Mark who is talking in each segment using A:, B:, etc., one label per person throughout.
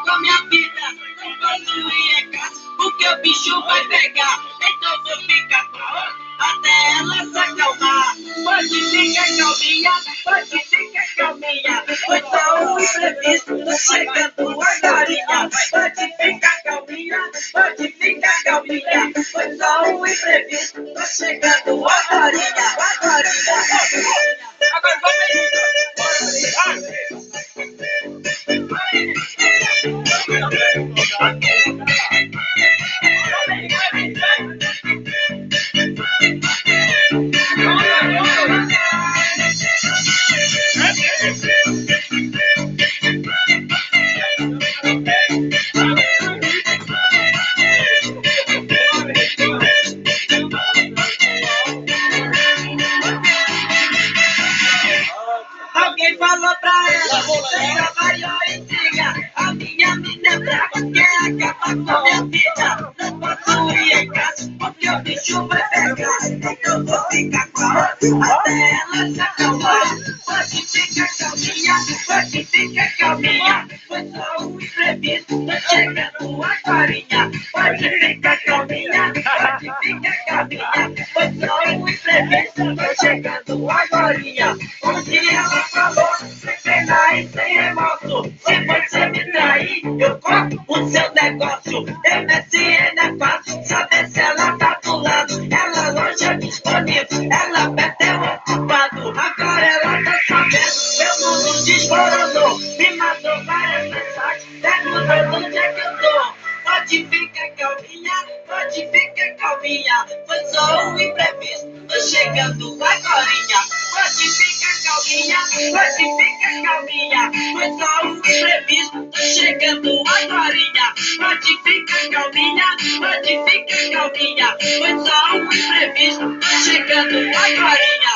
A: com a minha vida. Não posso ir em casa, porque o bicho vai pegar. Então vou ficar com a outra até ela se acalmar. Pode ficar calminha, pode ficar calminha. Foi só um imprevisto, tô chegando agorinha. Pode ficar calminha, pode ficar calminha. Foi só um imprevisto, tô chegando agorinha. Agora alguém falou pra ela, você trabalhou e diga. A minha mina é brava, quer acabar com a minha vida. Não posso ir em casa, porque o bicho vai pegar. Então vou ficar com a outra até ela se acalmar. Pode ficar calminha, pode ficar calminha. Foi só um imprevisto, tô chegando agorinha. Pode ficar calminha, pode ficar calminha. Foi só um imprevisto, tô chegando agorinha. Onde ela falou, sem pena e sem remorso. Se você me trair, eu corto o seu negócio. MSN é fácil, saber se ela tá do lado. Ela loja disponível, ela perto é ocupado. Agora ela tá sabendo, meu mundo desmoronou. Me mandou várias mensagens, perguntando onde é que eu tô. Pode ficar calminha, pode ficar calminha. Foi só um imprevisto, tô chegando agorinha. Pode ficar calminha, pode ficar calminha. Foi só um imprevisto, tô chegando agorinha. Pode ficar calminha, pode ficar calminha. Foi só um imprevisto, tô chegando agorinha.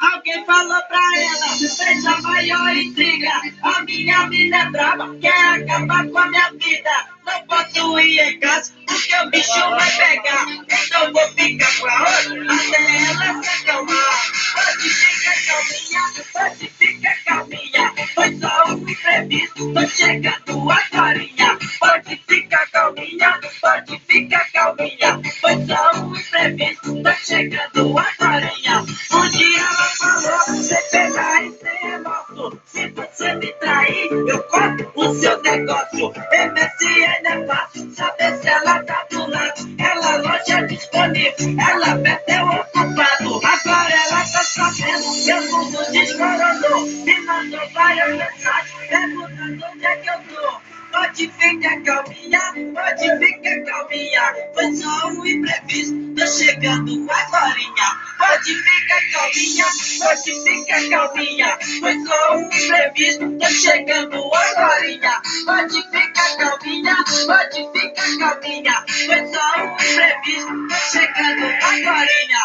A: Alguém falou pra ela, seja maior intriga. A minha mina é brava, quer acabar com a minha vida. Não posso ir em casa, porque o bicho vai pegar. Então vou ficar com a outra, até ela se acalmar. Pode ficar calminha, pode ficar calminha. Foi só um imprevisto, tô chegando agorinha. Pode ficar calminha, pode ficar calminha. Foi só um imprevisto, tô chegando agorinha. Onde ela falou, sem pena e sem remorso. Se você me trair, eu corto o seu negócio. MSN é fácil, saber se ela tá do lado. Ela loja disponível, ela perto é ocupado. Agora ela tá sabendo, meu mundo desmoronou. Me mandou várias mensagens, perguntando onde é que eu tô. Pode ficar calminha, pode ficar calminha. Foi só um imprevisto, tô chegando agorinha. Pode ficar calminha, pode ficar calminha. Foi só um imprevisto, tô chegando agorinha. Pode ficar calminha, pode ficar calminha. Foi só um imprevisto, tô chegando agorinha.